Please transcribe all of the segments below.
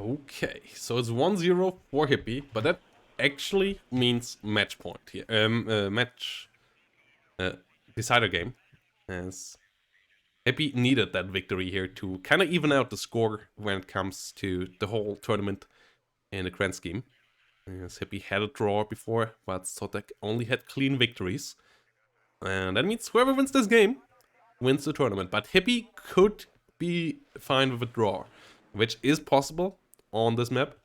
Okay, so it's 1-0 for Hippie, but that actually means match point here. Match uh, decider game, as Hippie needed that victory here to kind of even out the score when it comes to the whole tournament in the grand scheme. As Hippie had a draw before, but Sotek only had clean victories. And that means whoever wins this game wins the tournament. But Hippie could be fine with a draw, which is possible on this map.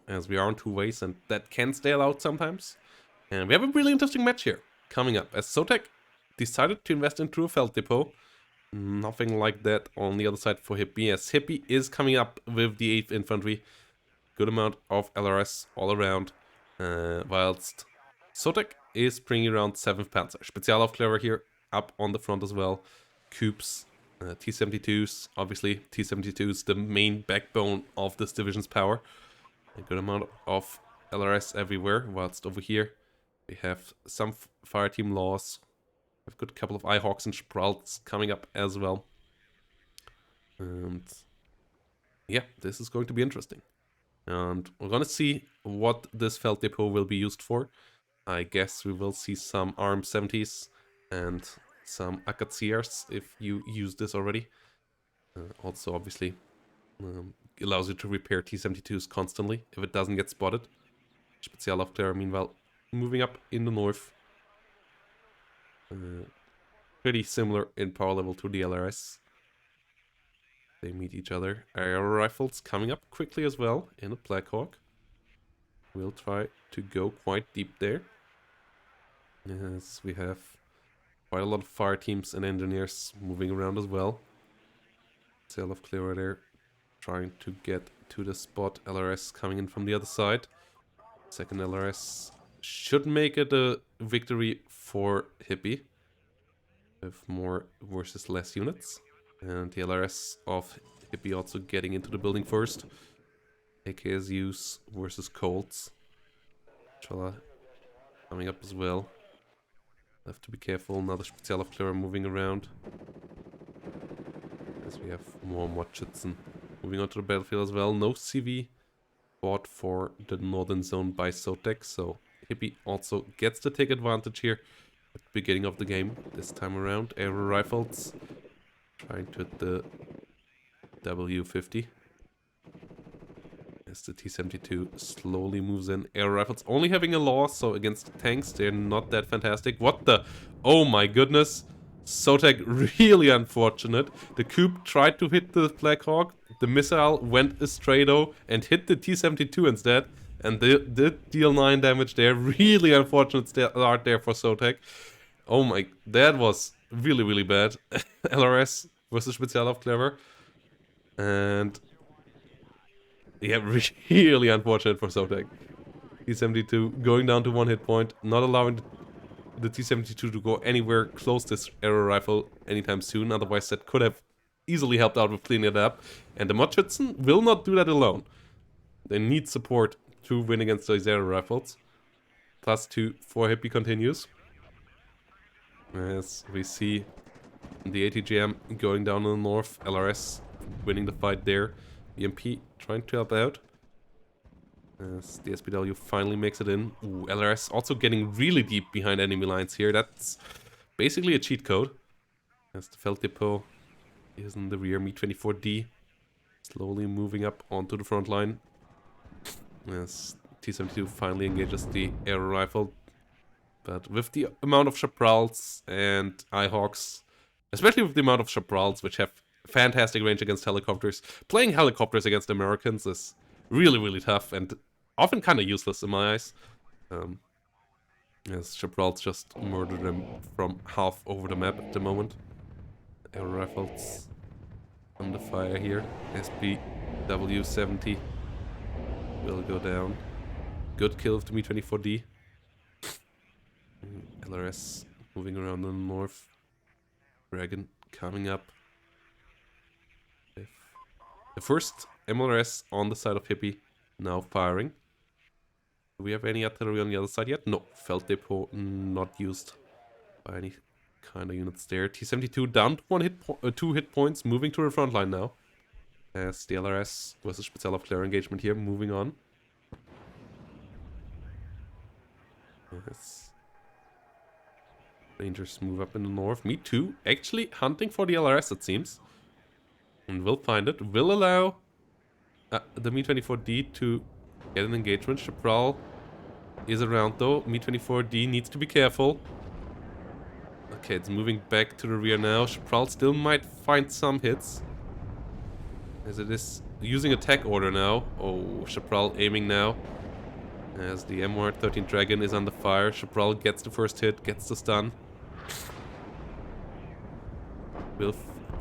As we are on two ways, and that can stay allowed sometimes. And we have a really interesting match here coming up, as Sotek decided to invest into a Felt Depot. Nothing like that on the other side for Hippie, as Hippie is coming up with the 8th Infantry. Good amount of LRS all around, whilst Sotek is bringing around 7th Panzer. Spezialaufklärer here up on the front as well. Coops, T-72s, obviously T-72s the main backbone of this division's power. A good amount of LRS everywhere, whilst over here we have some fireteam laws. We've got a couple of iHawks and Spralts coming up as well. And yeah, this is going to be interesting. And we're gonna see what this Felt Depot will be used for. I guess we will see some RM70s and some Akatsiers if you use this already. Also, obviously, allows you to repair T-72s constantly if it doesn't get spotted. Spezialaufklärer, meanwhile, moving up in the north. Pretty similar in power level to the LRS. They meet each other. Air rifles coming up quickly as well in a Blackhawk. We'll try to go quite deep there. Yes, we have quite a lot of fire teams and engineers moving around as well. Spezialaufklärer there, trying to get to the spot. LRS coming in from the other side. Second LRS should make it a victory for Hippie, with more versus less units. And the LRS of Hippie also getting into the building first. AKSUs versus Colts. Chala coming up as well. Have to be careful. Another Spezialaufklärer moving around. As we have more Mordschützen moving onto the battlefield as well. No CV bought for the northern zone by Sotek, so Hippie also gets to take advantage here at the beginning of the game this time around. Air rifles trying to hit the W50 as the T-72 slowly moves in. Air rifles only having a loss, so against tanks they're not that fantastic. What the? Oh my goodness. Sotek really unfortunate. The Coop tried to hit the Blackhawk. The missile went astray though and hit the T-72 instead. And did deal 9 damage there. Really unfortunate start there for Sotek. Oh my, that was really, really bad. LRS versus Spezialaufklärer. And yeah, really unfortunate for Sotek. T-72 going down to 1 hit point, not allowing the T-72 to go anywhere close to this arrow rifle anytime soon. Otherwise, that could have easily helped out with cleaning it up. And the Mordschützen will not do that alone. They need support to win against those arrow rifles. +2 for Hippie continues. As we see the ATGM going down in the north. LRS winning the fight there. EMP trying to help out. As the SPW finally makes it in. Ooh, LRS also getting really deep behind enemy lines here. That's basically a cheat code. As the Felt Depot is in the rear. Me-24D slowly moving up onto the front line. As T-72 finally engages the air rifle. But with the amount of Chaparrals and iHawks, especially with the amount of Chaparrals, which have fantastic range against helicopters, playing helicopters against Americans is really, really tough and often kind of useless in my eyes. As Chaparrals just murder them from half over the map at the moment. Air rifles under fire here. SPW-70 will go down. Good kill of the Me-24D. LRS moving around in the north. Dragon coming up. The first MLRS on the side of Hippie now firing. Do we have any artillery on the other side yet? No. Felt Depot not used by any kind of units there. T-72 down to 2 hit points, moving to the front line now. As the LRS versus Spezialaufklärer engagement here, moving on. Yes. Rangers move up in the north. Me too. Actually hunting for the LRS, it seems. And we'll find it. Will allow the Mi-24D to get an engagement. Chaparral is around though. Mi-24D needs to be careful. Okay, it's moving back to the rear now. Chaparral still might find some hits. As it is using attack order now. Oh, Chaparral aiming now. As the M113 Dragon is under fire. Chaparral gets the first hit, gets the stun. Will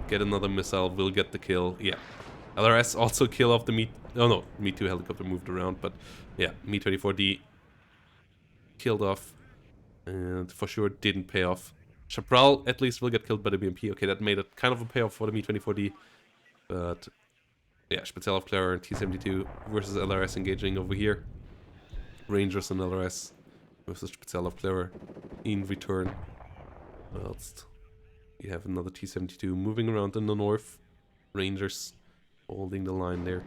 get another missile, will get the kill. Yeah. LRS also kill off the Me... Oh no, Me-2 helicopter moved around, but yeah, Mi-24D killed off. And for sure didn't pay off. Chaparral at least will get killed by the BMP. Okay, that made it kind of a payoff for the Mi-24D. But yeah, Spezialaufklärer and T-72 versus LRS engaging over here. Rangers and LRS versus Spezialaufklärer in return. Whilst you have another T-72 moving around in the north. Rangers holding the line there.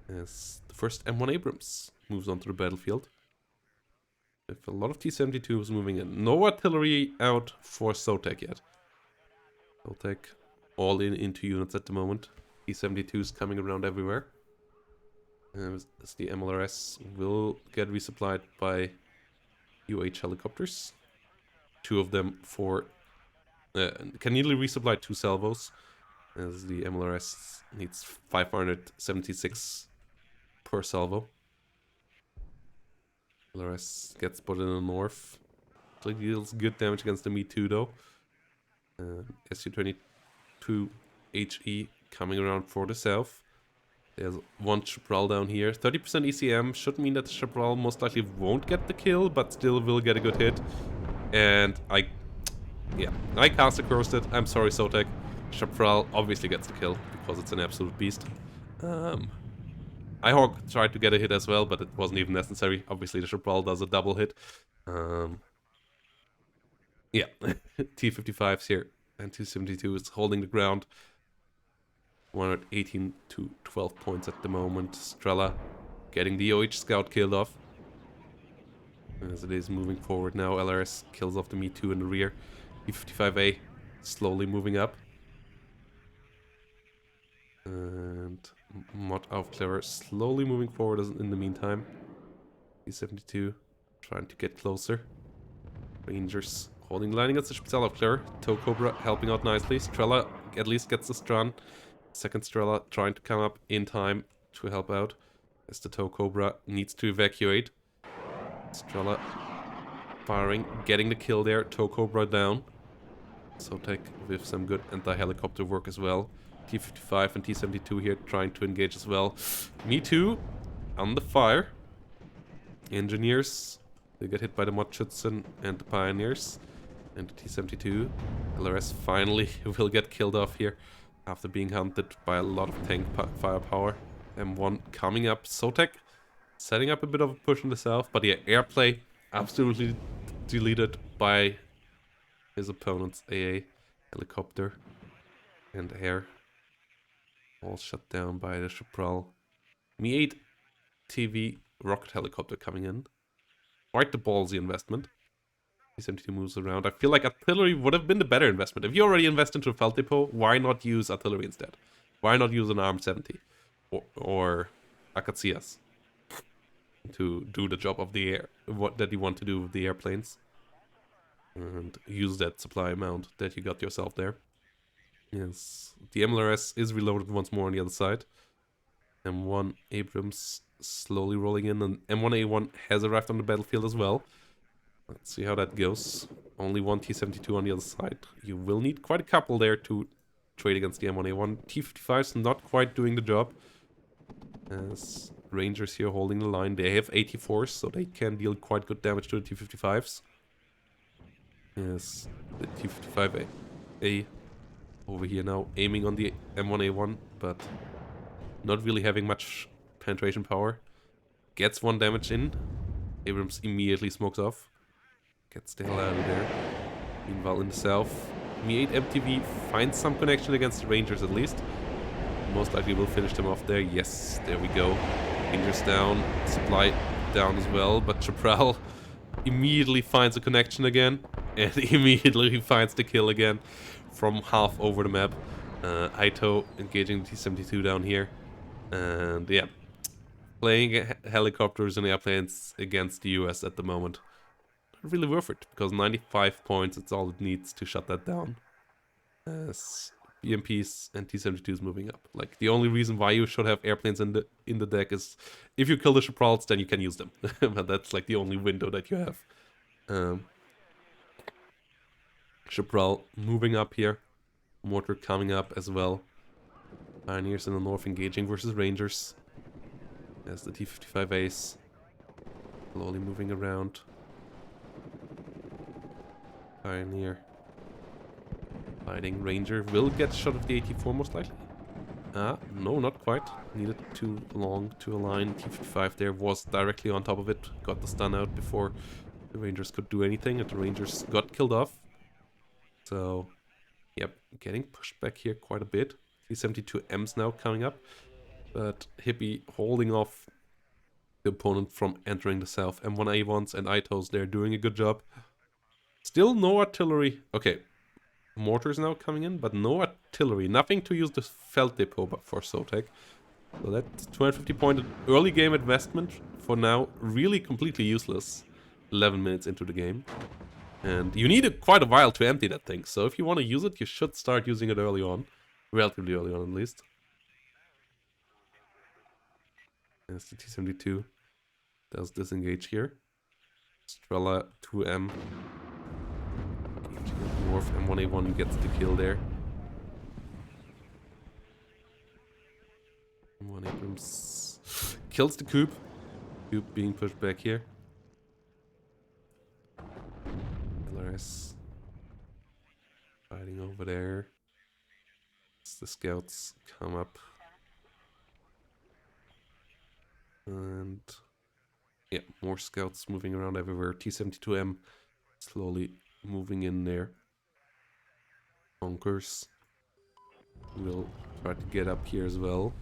As the first M1 Abrams moves onto the battlefield. With a lot of T-72s moving in. No artillery out for Sotek yet. Sotek all into units at the moment. T-72s coming around everywhere. As the MLRS will get resupplied by UH helicopters. Two of them for... can nearly resupply 2 salvos. As the MLRS needs 576 per salvo. LRS gets spotted in the north. So it deals good damage against the Me-2 though. Su-22 HE coming around for the south. There's one Chaparral down here. 30% ECM should mean that Chaparral most likely won't get the kill, but still will get a good hit. And I cast across it. I'm sorry, Sotek. Chaparral obviously gets the kill because it's an absolute beast. iHawk tried to get a hit as well, but it wasn't even necessary. Obviously, the Chaparral does a double hit. Yeah, T-55s here and T-72 is holding the ground. 118 to 12 points at the moment. Strela getting the OH scout killed off. As it is moving forward now, LRS kills off the Me-2 in the rear. T-55A slowly moving up. And Mod-Aufklärer slowly moving forward in the meantime. T-72 trying to get closer. Rangers holding the line against the Spezialaufklärer. Tow Cobra helping out nicely. Strela at least gets the stun. Second Strela trying to come up in time to help out. As the Tow Cobra needs to evacuate. Strela firing, getting the kill there. Tow Cobra down. Sotek with some good anti-helicopter work as well. T-55 and T-72 here trying to engage as well. Me-2 under fire. Engineers, they get hit by the Mod-Schützen and the Pioneers. And the T-72. LRS finally will get killed off here after being hunted by a lot of tank firepower. M1 coming up. Sotek setting up a bit of a push in the south, but yeah, airplay absolutely deleted by his opponent's AA helicopter and air. All shut down by the Chaparral. Mi-8 TV rocket helicopter coming in. Quite the ballsy investment. T-72 moves around. I feel like artillery would have been the better investment. If you already invest into a Felt Depot, why not use artillery instead? Why not use an ARM-70? Or Akatsias? To do the job of the air, what that you want to do with the airplanes. And use that supply amount that you got yourself there. Yes, the MLRS is reloaded once more on the other side. M1 Abrams slowly rolling in, and M1A1 has arrived on the battlefield as well. Let's see how that goes. Only one T-72 on the other side. You will need quite a couple there to trade against the M1A1. T-55's not quite doing the job. As Rangers here holding the line. They have 84s, so they can deal quite good damage to the T-55s. Yes, the T-55A over here now aiming on the M1A1, but not really having much penetration power. Gets 1 damage in. Abrams immediately smokes off. Gets the hell out of there. Meanwhile in the south, Mi-8 MTV finds some connection against the Rangers at least. most likely will finish them off there. Yes, there we go. Rangers down, supply down as well, but Chaparral immediately finds a connection again, and immediately finds the kill again from half over the map. Aito engaging the T-72 down here, and yeah, playing helicopters and airplanes against the US at the moment. Not really worth it, because 95 points, it's all it needs to shut that down. As BMPs and T-72s moving up. Like, the only reason why you should have airplanes in the deck is if you kill the Chaparrals, then you can use them. But that's like the only window that you have. Chaparral moving up here. Mortar coming up as well. Pioneers in the north engaging versus Rangers. As the T-55 ace slowly moving around. Pioneer fighting. Ranger will get a shot of the 84 most likely. No, not quite. Needed too long to align. T-55 there was directly on top of it. Got the stun out before the Rangers could do anything, and the Rangers got killed off. So, yep, getting pushed back here quite a bit. T-72Ms now coming up, but Hippie holding off the opponent from entering the south. M1A1s and Aitos, they're doing a good job. Still no artillery. Okay, mortars now coming in, but no artillery. Nothing to use the Felt Depot for Sotek. So that's 250 point early game investment for now. Really completely useless 11 minutes into the game. And you need quite a while to empty that thing. So if you want to use it, you should start using it early on. Relatively early on, at least. As the T-72 does disengage here. Strela 2M. North, M1A1 gets the kill there. M1 Abrams kills the Coop. Coop being pushed back here. LRS fighting over there. As the scouts come up. And yeah, more scouts moving around everywhere. T-72M slowly moving in there. Bonkers will try to get up here as well.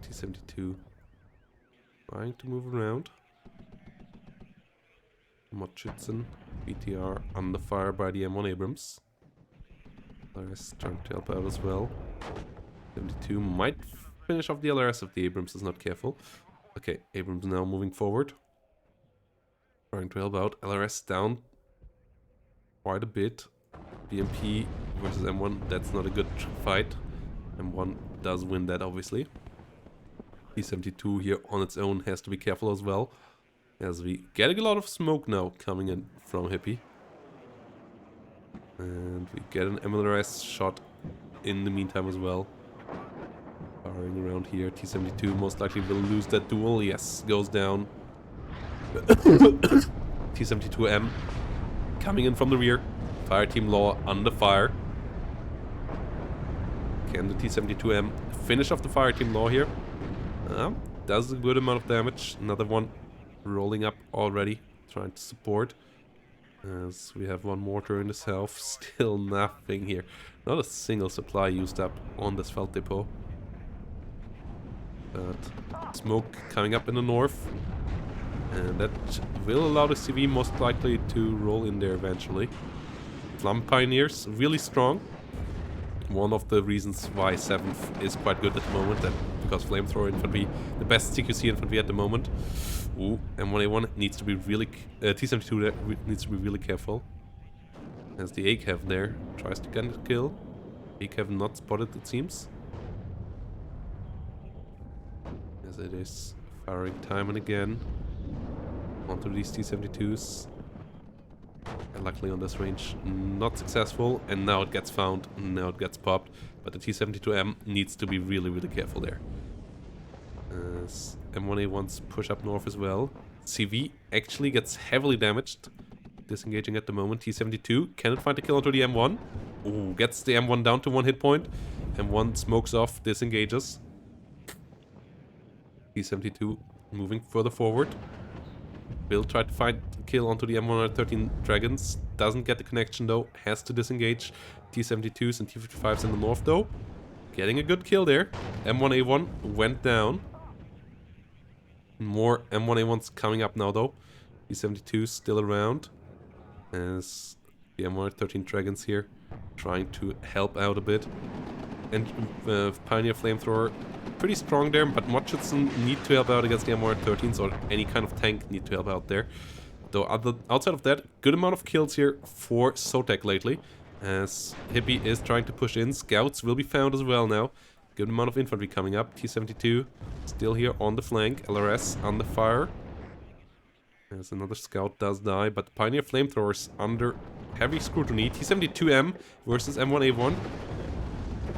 T-72 trying to move around. Motschützen, BTR under fire by the M1 Abrams. LRS trying to help out as well. 72 might finish off the LRS if the Abrams is not careful. Okay, Abrams now moving forward. Trying to help out. LRS down quite a bit. BMP versus M1, that's not a good fight. M1 does win that, obviously. T-72 here on its own has to be careful as well, as we get a lot of smoke now coming in from Hippie. And we get an MLRS shot in the meantime as well. Firing around here. T-72 most likely will lose that duel. Yes, goes down. T-72M coming in from the rear. Fireteam Law under fire. Can the T-72M finish off the Fireteam Law here? Does a good amount of damage. Another one rolling up already, trying to support. As we have one mortar in the south. Still nothing here. Not a single supply used up on this Felt Depot. But smoke coming up in the north. And that will allow the CV most likely to roll in there eventually. Flame Pioneers, really strong. One of the reasons why 7th is quite good at the moment, and because Flamethrower Infantry, the best CQC infantry at the moment. Ooh, M1A1 needs to be really... T-72 there needs to be really careful. As the ACAV there tries to get a kill. ACAV not spotted, it seems. As it is firing time and again onto these T-72s. And luckily on this range, not successful. And now it gets found, now it gets popped. But the T-72M needs to be really, really careful there. As M1A1s push up north as well. CV actually gets heavily damaged. Disengaging at the moment. T-72, can it find a kill onto the M1? Ooh, gets the M1 down to 1 hit point. M1 smokes off, disengages. T-72 moving further forward. Will try to find a kill onto the M113 Dragons. Doesn't get the connection though. Has to disengage. T-72s and T-55s in the north though. getting a good kill there. M1A1 went down. More M1A1s coming up now though. T72 still around. As the M113 Dragons here trying to help out a bit. And Pioneer Flamethrower pretty strong there, but Motschützen need to help out against the M113s, or any kind of tank need to help out there. Though outside of that, good amount of kills here for Sotek lately. As Hippie is trying to push in. Scouts will be found as well now. Good amount of infantry coming up. T72 still here on the flank. LRS under fire. As another scout does die, but the Pioneer Flamethrowers under heavy scrutiny. T72M versus M1A1.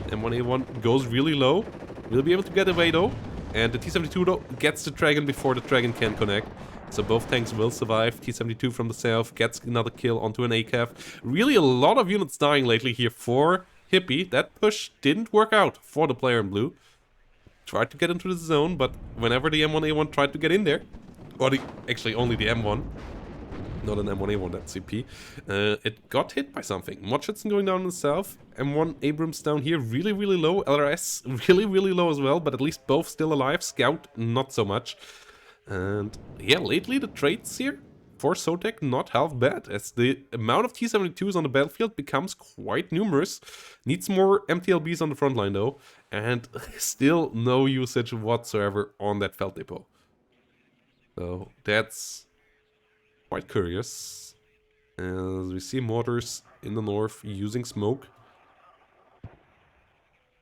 M1A1 goes really low. Will be able to get away though. And the T72 though gets the Dragon before the Dragon can connect. So both tanks will survive. T72 from the south gets another kill onto an ACAF. Really a lot of units dying lately here for Hippie. That push didn't work out for the player in blue. Tried to get into the zone, but whenever the M1A1 tried to get in there, or actually only the M1, not an M1A1, that's CP, it got hit by something. Motschützen going down in the south, M1 Abrams down here, really, really low. LRS, really, really low as well, but at least both still alive. Scout, not so much. And yeah, lately the trades here for Sotek not half bad, as the amount of T-72s on the battlefield becomes quite numerous. Needs more MTLBs on the front line though, and still no usage whatsoever on that Felt Depot. So that's quite curious. As we see mortars in the north using smoke.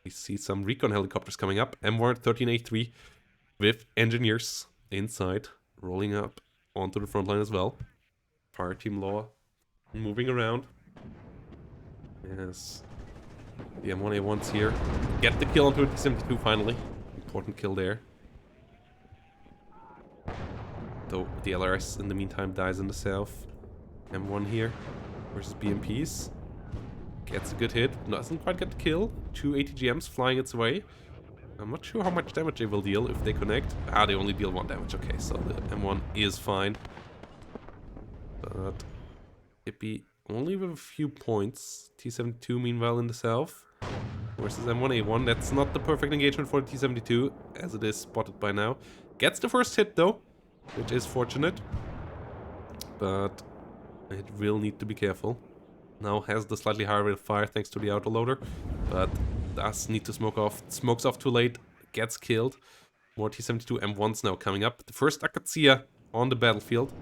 We see some recon helicopters coming up. M113A3 with engineers inside, rolling up onto the front line as well. Fire Team Law moving around. Yes. The M1A1s here. Get the kill onto T-72 finally. Important kill there. Though the LRS in the meantime dies in the south. M1 here versus BMPs. Gets a good hit. Doesn't quite get the kill. 2 ATGMs flying its way. I'm not sure how much damage they will deal if they connect. Ah, they only deal 1 damage. Okay, so the M1 is fine. But Hippie only with a few points. T-72 meanwhile in the south versus M1A1. That's not the perfect engagement for the T-72, as it is spotted by now. Gets the first hit though, which is fortunate. But it will need to be careful. Now has the slightly higher rate of fire thanks to the autoloader, but does need to smoke off. Smokes off too late, gets killed. More T-72 M1s now coming up. The first Akatsuya on the battlefield.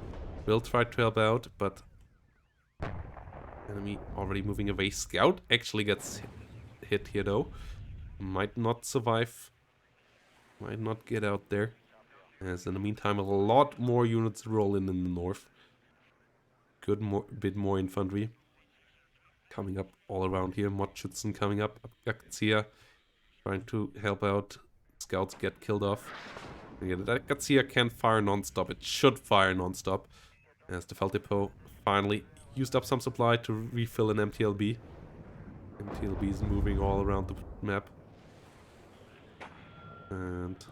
Will try to help out, but enemy already moving away. Scout actually gets hit here though. Might not survive. Might not get out there. As in the meantime a lot more units roll in the north. Good bit more infantry coming up all around here. Motschützen coming up. Akatsuya trying to help out. Scouts get killed off. Yeah, that Akatsuya can't fire non-stop. It should fire non-stop. As the Felt Depot finally used up some supply to refill an MTLB. MTLB is moving all around the map. And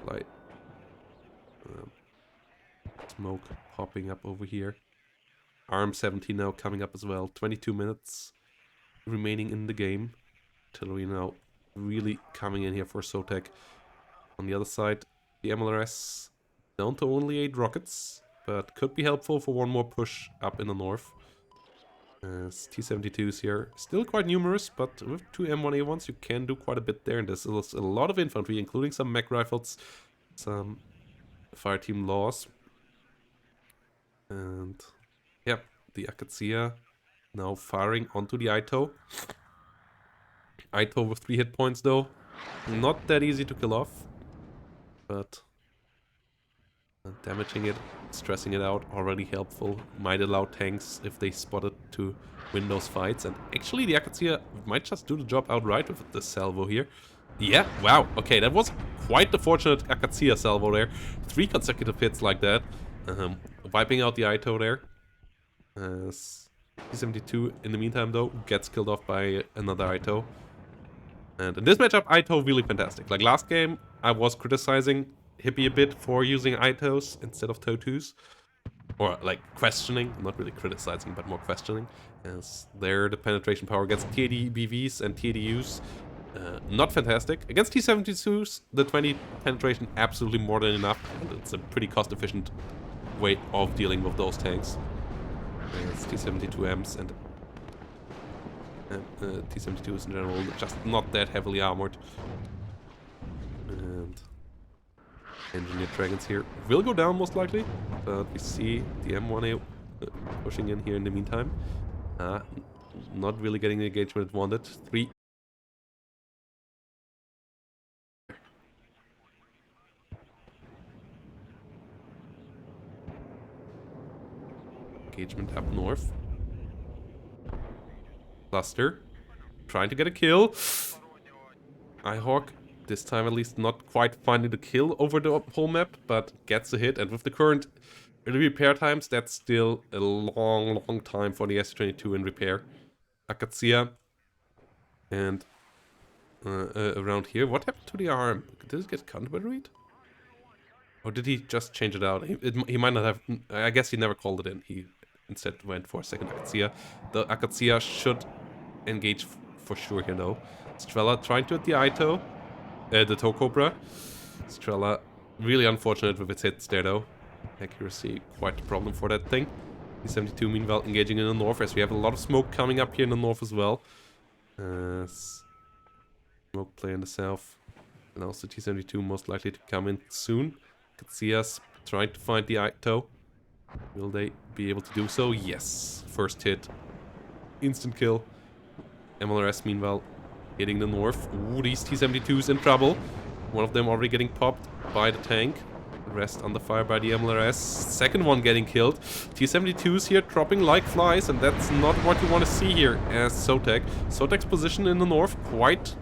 light smoke popping up over here. Arm 17 now coming up as well. 22 minutes remaining in the game. Artillery now really coming in here for Sotek. On the other side, the MLRS down to only 8 rockets, but could be helpful for one more push up in the north. As T-72s here, still quite numerous, but with 2 M1A1s you can do quite a bit there. And there's a lot of infantry, including some mech rifles, some fire team laws. And yep, the Akatsuya now firing onto the Ito. Ito with 3 hit points though. Not that easy to kill off. But damaging it, stressing it out, already helpful. Might allow tanks, if they spot it, to win those fights. And actually the Akatsuya might just do the job outright with the salvo here. Yeah, wow, okay, that was quite the fortunate Akatsuya salvo there. 3 consecutive hits like that. Wiping out the Ito there. T-72 in the meantime though gets killed off by another Ito. And in this matchup, Ito really fantastic. Like last game, I was criticizing Hippie a bit for using Itos instead of Totus. or like questioning, not really criticizing, but more questioning, as there the penetration power against TAD-BVs and TADUs, not fantastic. Against T-72s, the 20 penetration absolutely more than enough, and it's a pretty cost-efficient way of dealing with those tanks. It's T-72Ms and T-72s in general, just not that heavily armored. And Engineer Dragons here will go down most likely, but we see the M1A pushing in here in the meantime. Not really getting the engagement it wanted. 3. Engagement up north. Cluster. Trying to get a kill. Ihawk, this time at least not quite finding the kill over the whole map, but gets a hit. And with the current repair times, that's still a long time for the S22 in repair. Akatsuya and around here. What happened to the arm? Did it get counter-batteried? Or did he just change it out? He might not have... I guess he never called it in. He instead went for a second Akatsuya. The Akatsuya should engage for sure here though. Strela trying to hit the Ito. The Toe Cobra. Strela really unfortunate with its hits there though. Accuracy quite a problem for that thing. T-72 meanwhile engaging in the north, as we have a lot of smoke coming up here in the north as well. Smoke play in the south. And also T-72 most likely to come in soon. Could see us trying to find the Ito. Will they be able to do so? Yes. First hit. Instant kill. MLRS meanwhile hitting the north. Ooh, these T-72s in trouble. One of them already getting popped by the tank. The rest under fire by the MLRS. Second one getting killed. T-72s here dropping like flies, and that's not what you want to see here as Sotek. Sotek's position in the north quite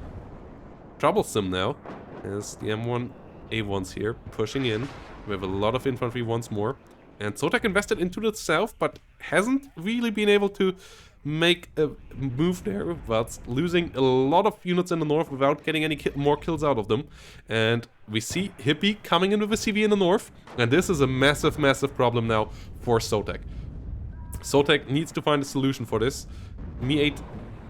troublesome now, as the M1A1s here pushing in. We have a lot of infantry once more. And Sotek invested into the south, but hasn't really been able to make a move there, whilst losing a lot of units in the north without getting any more kills out of them. And we see Hippie coming in with a CV in the north, and this is a massive problem now for Sotek. Sotek needs to find a solution for this. Mi-8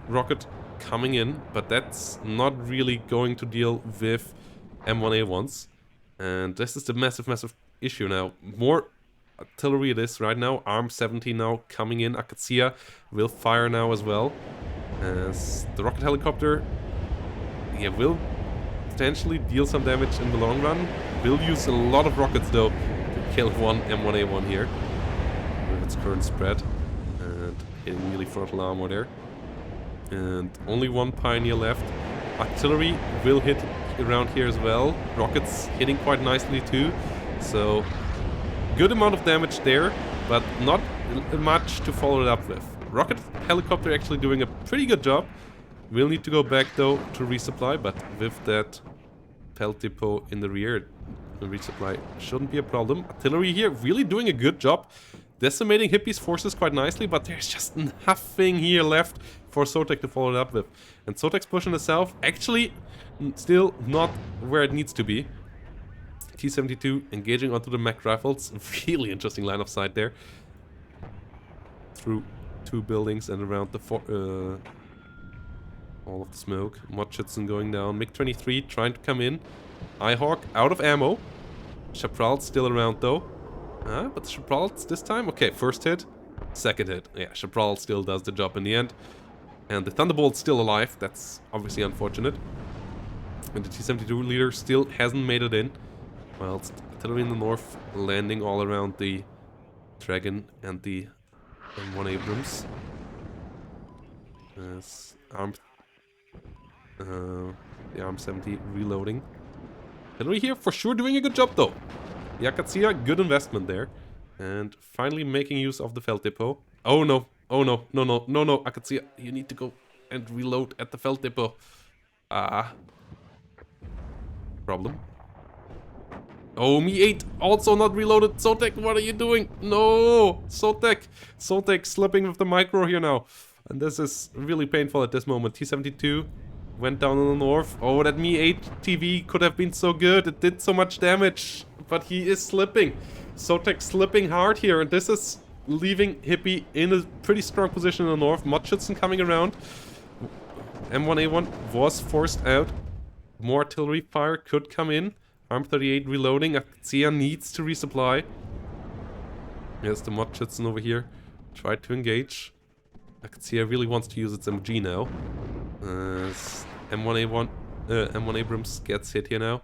rocket coming in, but that's not really going to deal with M1A1s. And this is the massive issue now. More artillery it is right now. Arm 70 now coming in. Akatsuya will fire now as well. As the rocket helicopter, yeah, will potentially deal some damage in the long run. Will use a lot of rockets though to kill one M1A1 here with its current spread. And hitting really frontal armor there. And only one Pioneer left. Artillery will hit around here as well. Rockets hitting quite nicely too. So good amount of damage there, but not much to follow it up with. Rocket helicopter actually doing a pretty good job. We'll need to go back though to resupply, but with that pelt depot in the rear, the resupply shouldn't be a problem. Artillery here really doing a good job, decimating Hippie's forces quite nicely, but there's just nothing here left for Sotek to follow it up with. And Sotek's push in the south actually still not where it needs to be. T-72 engaging onto the mech rifles. Really interesting line of sight there. Through two buildings and around the all of the smoke. Motschützen going down. MiG-23 trying to come in. Ihawk out of ammo. Chapral's still around though. But Chapral's this time? Okay, first hit. Second hit. Yeah, Chapral still does the job in the end. And the Thunderbolt's still alive. That's obviously unfortunate. And the T-72 leader still hasn't made it in. Whilst artillery in the north landing all around the Dragon and the M1 Abrams. The Arm 70 reloading. Artillery here for sure doing a good job though. The Akatsuya, good investment there. And finally making use of the Felt Depot. Oh no, no, Akatsuya, you need to go and reload at the Felt Depot. Problem. Oh, Mi-8 also not reloaded. Sotek, what are you doing? No! Sotek slipping with the micro here now. And this is really painful at this moment. T-72 went down in the north. Oh, that Mi-8 TV could have been so good. It did so much damage. But he is slipping. Sotek slipping hard here, and this is leaving Hippie in a pretty strong position in the north. Mudschützen coming around. M1A1 was forced out. More artillery fire could come in. Arm 38 reloading. Akzia needs to resupply. Here's the Mudschützen over here. Try to engage. Akzia really wants to use its MG now. M1A1, M1 Abrams gets hit here now.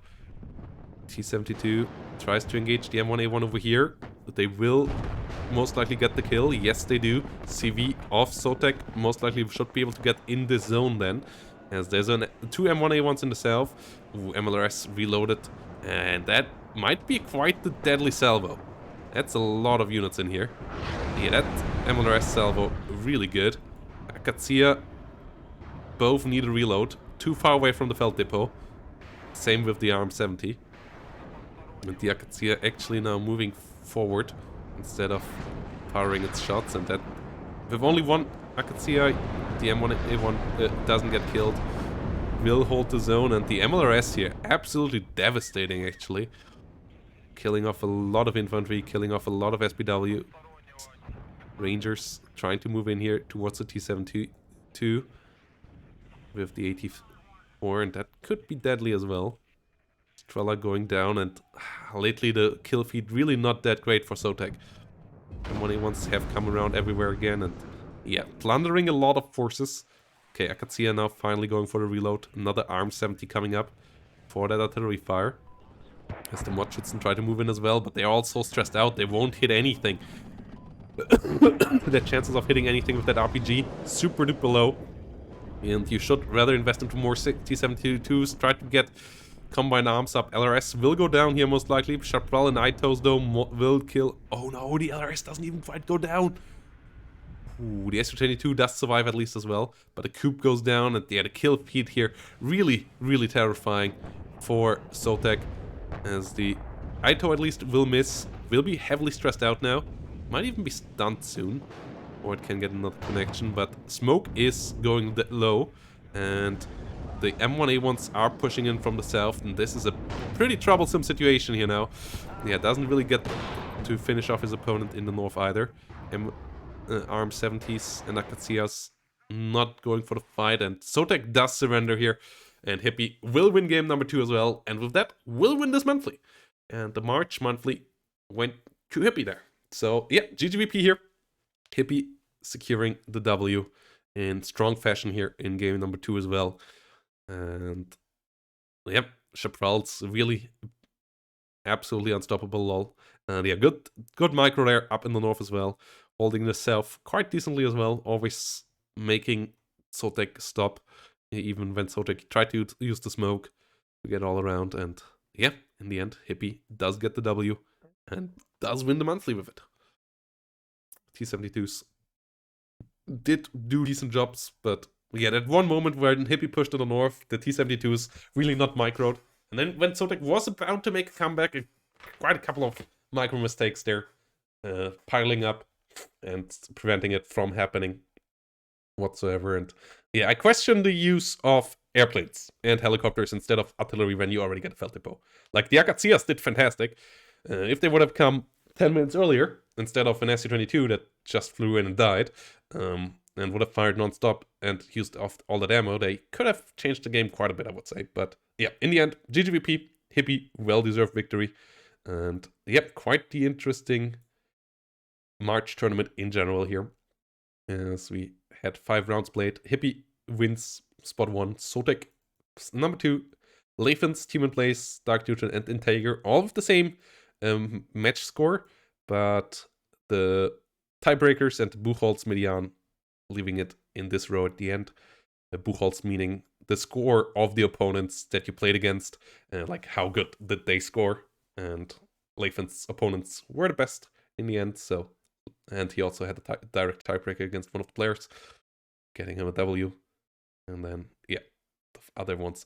T-72 tries to engage the M1A1 over here. They will most likely get the kill. Yes, they do. CV of Sotek most likely should be able to get in this zone then. As there's two M1A1s in the south. Ooh, MLRS reloaded. And that might be quite the deadly salvo. That's a lot of units in here. Yeah, that MLRS salvo, really good. Akatsia both need a reload. Too far away from the Felt Depot. Same with the RM70. And the Akatsia actually now moving forward instead of firing its shots. And that, with only one Akatsia, the M1A1 doesn't get killed. Will hold the zone, and the MLRS here, absolutely devastating actually. Killing off a lot of infantry, killing off a lot of SPW. Rangers trying to move in here towards the T-72 with the 84, and that could be deadly as well. Strela going down, and lately the kill feed really not that great for Sotek. M1A1s have come around everywhere again, and yeah, plundering a lot of forces. Okay, Akatsia now finally going for the reload. Another Arm 70 coming up for that artillery fire. As the Mudschützen try to move in as well, but they're all so stressed out, they won't hit anything. Their chances of hitting anything with that RPG, super duper low. And you should rather invest into more T-72s, try to get combined arms up. LRS will go down here most likely. Chaparral and Itos though will kill. Oh no, the LRS doesn't even quite go down. Ooh, the Su-22 does survive at least as well, but the Coop goes down, and yeah, the kill feed here really, really terrifying for Sotek, as the Ito at least will miss, will be heavily stressed out now, might even be stunned soon, or it can get another connection, but smoke is going low, and the M1A1s are pushing in from the south, and this is a pretty troublesome situation here now. Yeah, doesn't really get to finish off his opponent in the north either. Arm 70s and Akatsias not going for the fight, and Sotek does surrender here, and Hippie will win game number 2 as well, and with that will win this monthly. And the March monthly went to Hippie there. So yeah, GGVP here. Hippie securing the W in strong fashion here in game number 2 as well. And yep, Chaparral's really absolutely unstoppable, lol. And yeah, good micro there up in the north as well. Holding the south quite decently as well. Always making Sotek stop, even when Sotek tried to use the smoke to get all around. And yeah, in the end, Hippie does get the W and does win the monthly with it. T-72s did do decent jobs, but yeah, that one moment where Hippie pushed to the north, the T-72s really not microed. And then when Sotek was about to make a comeback, quite a couple of micro mistakes there, piling up and preventing it from happening whatsoever. And yeah, I question the use of airplanes and helicopters instead of artillery when you already get a Felt Depot. Like the Akatsias did fantastic. If they would have come 10 minutes earlier instead of an Su-22 that just flew in and died, and would have fired non-stop and used off all that ammo, they could have changed the game quite a bit, I would say. But yeah, in the end, GGVP, Hippie, well-deserved victory. And yep, quite the interesting March tournament in general here. As we had 5 rounds played. Hippie wins spot 1. Sotek number 2. Lafen's team in place, Dark Neutral and Integer, all with the same match score, but the tiebreakers and Buchholz Median leaving it in this row at the end. Buchholz meaning the score of the opponents that you played against, like how good did they score, and Lafen's opponents were the best in the end, so, and he also had a direct tiebreaker against one of the players, getting him a W, and then, yeah, the other ones